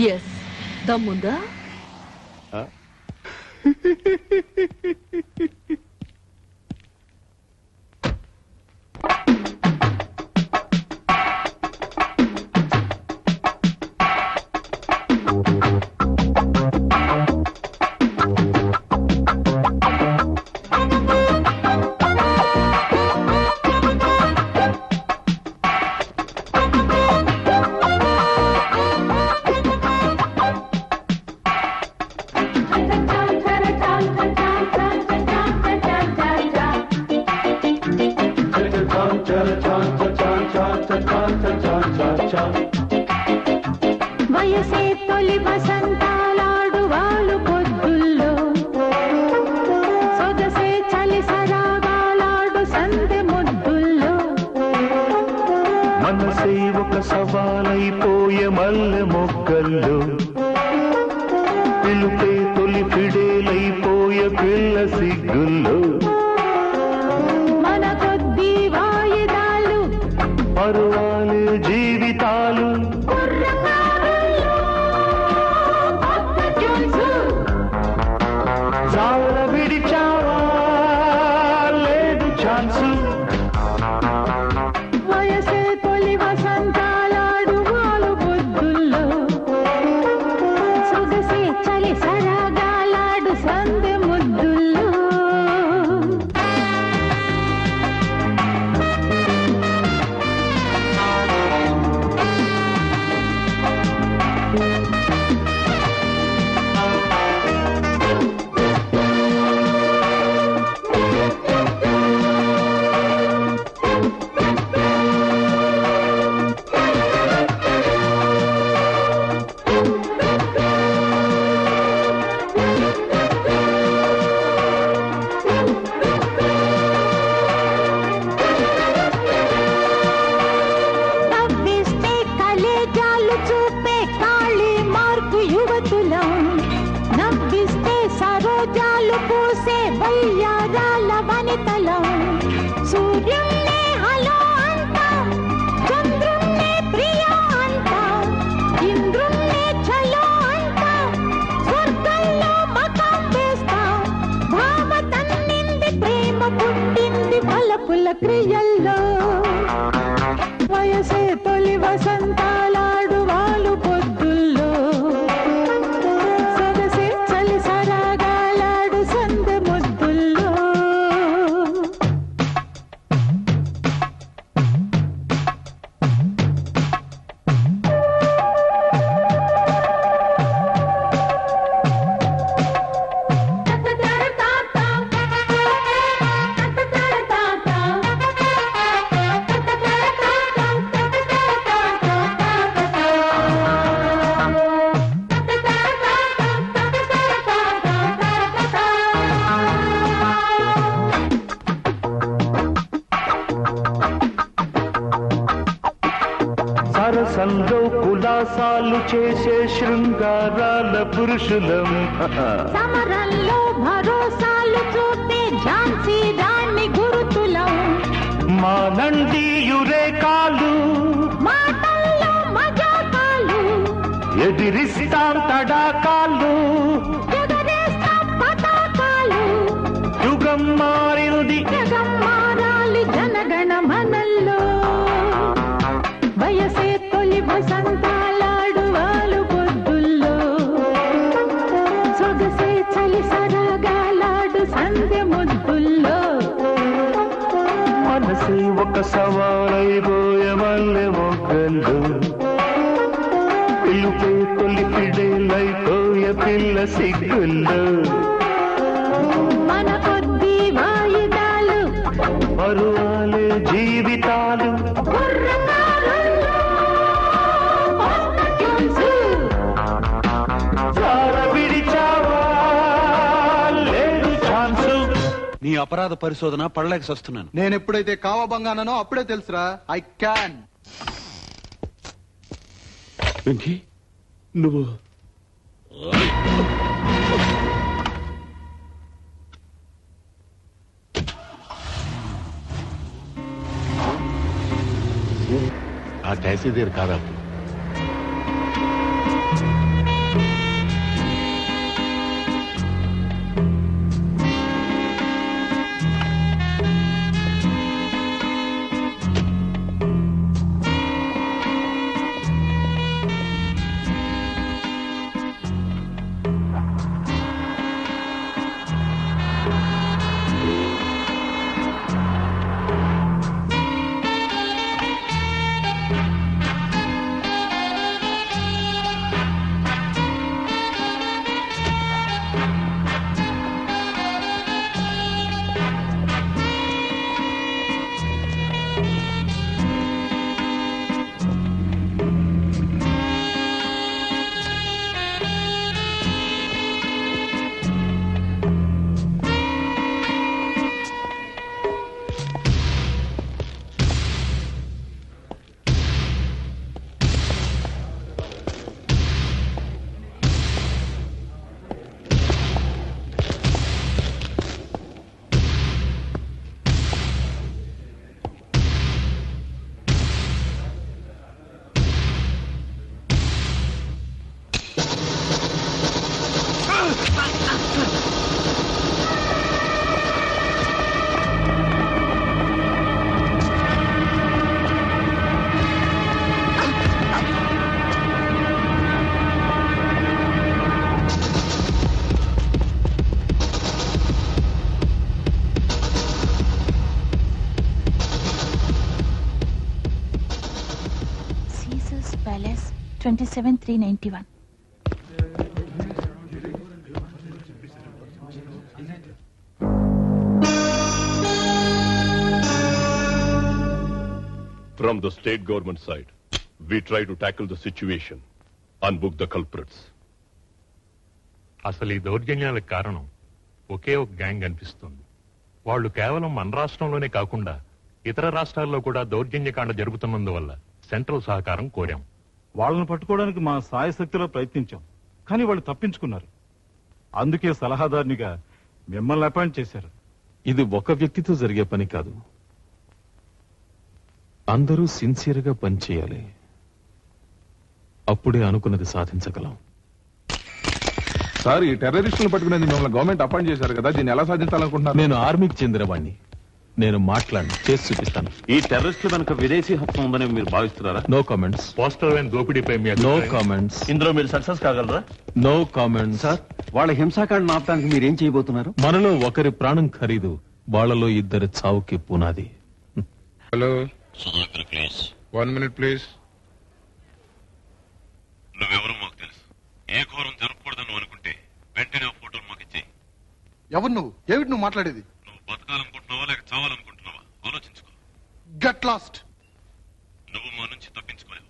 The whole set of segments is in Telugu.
ఎస్, దమ్ముందా? వయసే తొలి వసంతాలాడు వాళ్ళు పొద్దుల్లో సొగసే చలి సరాగాలాడు సందె ముద్దుల్లో మనసే ఒక సవాలైపోయే మల్లె మొక్కల్లో పిలుపే తొలి ఫిడేలైపోయే పిల్ల సిగ్గుల్లో మన కొద్ది వాయిదాలు పరువాలే జీవితాలు చాలా విడిచావా లేదు ఛాన్సు వయసే తొలి వసంతాలాడు వాళ్ళు పొద్దుల్లో సొగసే చలి సరాగాలాడు సందె ముద్దుల్లో నవ్విస్తే కలేజాలు చూపే కాళీ మార్కు యువతులం నవ్విస్తే సరోజాలు పూసే వయ్యారాల వనితలం సూర్యున్నే హలో అంటాం చంద్రున్నే ప్రియా అంటాం ఇంద్రున్నే చలో అంటాం స్వర్గంలో మకాం వేస్తాం భావ తన్నింది ప్రేమ పుట్టింది బలపుల క్రియల్లో వయసే తొలి వసంతాలాడు వాళ్ళు పొద్దుల్లో సొగసే చలి సరాగాలాడు సందె ముద్దుల్లో సరసంలో కులాసాలు చేసే శృంగారాల పురుషులం సమరంలో భరోసాలు చూపే ఝాన్సీ రాణి గురుతులం మా నంది యురేకాలు మాటల్లో మజాకాలు ఎదిరిస్తాం తడాకాలు ఎగరేస్తాం పతాకాలు యుగం మారినది జగం మారాలి జనగణ మనల్లో వయసే తొలి వసంతాలాడు వాళ్ళు పొద్దుల్లో సొగసే చలి సరాగాలాడు సంధ్య ముద్దుల్లో మనసే ఒక సవాలైపోయే మల్లె మొగ్గల్లో పిలుపే తొలి పిడేలైపోయే పిల్ల సిగ్గుల్లో మన కొద్ది వాయిదాలు పరువాలే జీవితాలు చాలా విడిచావా లేదు ఛాన్సు నీ అపరాధ పరిశోధన పడలేక వస్తున్నాను. నేను ఎప్పుడైతే కావబంగానో అప్పుడే తెలుసురా. I can. వెంకీ నువ్వు ఆ తహసీల్దార్ కాదా? 27,391. From the state government side, we try to tackle the situation and book the culprits. అసలు ఈ దౌర్జన్యాలకు కారణం ఒకే ఒక గ్యాంగ్ అనిపిస్తుంది. వాళ్ళు కేవలం మన రాష్ట్రంలోనే కాకుండా ఇతర రాష్ట్రాల్లో కూడా దౌర్జన్యకాండ జరుగుతున్నందువల్ల సెంట్రల్ సహకారం కోరాం. వాళ్ళని పట్టుకోవడానికి మా సాయశక్తిలో ప్రయత్నించాం, కానీ వాళ్ళు తప్పించుకున్నారు. అందుకే సలహాదారునిగా మిమ్మల్ని అపాయింట్ చేశారు. ఇది ఒక వ్యక్తితో జరిగే పని కాదు. అందరూ సిన్సియర్ గా పనిచేయాలి. అప్పుడే అనుకున్నది సాధించగలం. సార్, ఈ టెర్రరిస్టులను పట్టుకునేది మిమ్మల్ని గవర్నమెంట్ అపాయింట్ చేశారు కదా, దీన్ని ఎలా సాధించాలనుకుంటున్నారు? నేను ఆర్మీకి చెందినవాణ్ణి. నేను మాట్లాడి చేసి చూపిస్తాను. ఈ టెర్రరిస్టుల వెనుక విదేశీ హస్తం ఉందని మీరు భావిస్తున్నారా? No comments. పోస్టల్ వ్యాన్ దోపిడీపై మీ నో అభిప్రాయం? కామెంట్స్. ఇందులో మీరు సక్సెస్ కాగలరా? No comments. సార్, వాళ్ళ హింసాకాండను ఆపడానికి మీరేం చేయబోతున్నారు? మనలో ఒకరి ప్రాణం ఖరీదు, వాళ్ళలో ఇద్దరి చావుకి పునాది. Hello, 1 minute please. నువ్వెవరో మాకు తెలుసు. ఏ ఘోరం జరగకూడదని అనుకుంటే వెంటనే ఫోటోలు మాకు ఇచ్చేయి. ఎవరు నువ్వు? ఏమిటి నువ్వు మాట్లాడేది? నువ్వు బతకాలనుకుంటున్నావా లేక చావాలనుకుంటున్నావా ఆలోచించుకో. Get lost. నువ్వు మా నుంచి తప్పించుకోలేవు.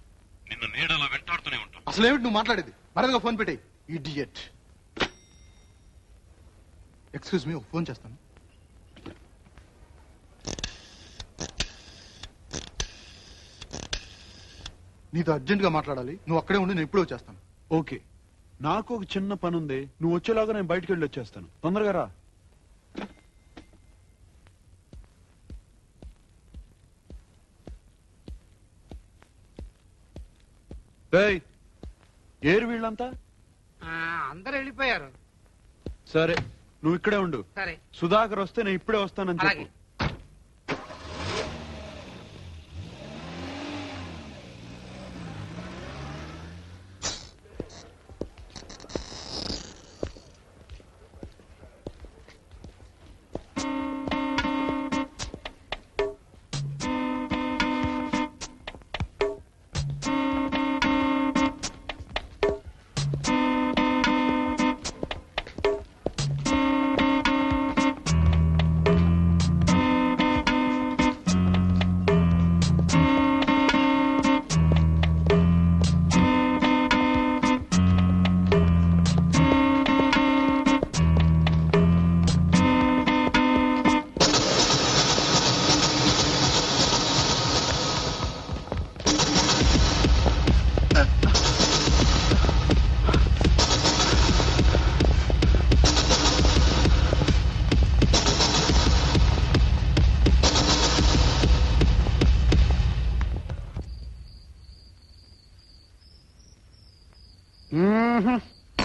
నిన్ను నీడలా వెంటాడుతూనే ఉంటావు. అసలు ఏమిటి నువ్వు మాట్లాడేది? మరొక ఫోన్ పెట్టేయి. ఇడియట్. ఎక్స్క్యూజ్ మీ, ఫోన్ చేస్తాను. నీతో అర్జెంట్ గా మాట్లాడాలి. నువ్వు అక్కడే ఉండి, నేను ఇప్పుడే వచ్చేస్తాను. ఓకే, నాకు ఒక చిన్న పని ఉంది. నువ్వు వచ్చేలాగా నేను బయటికి వెళ్ళి వచ్చేస్తాను. తొందరగా రా. ఏరు వీళ్ళంతా? అందరూ వెళ్ళిపోయారు. సరే, నువ్వు ఇక్కడే ఉండు. సరే, సుధాకర్ వస్తే నేను ఇప్పుడే వస్తానని చెప్పు.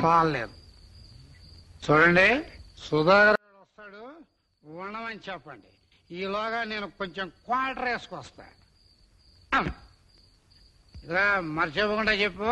చాలేదు. చూడండి, సుధాకర్ వస్తాడు, ఉండమని చెప్పండి. ఈలోగా నేను కొంచెం క్వార్టర్ వేసుకొస్తా. ఇలా మర్చిపోకుండా చెప్పు.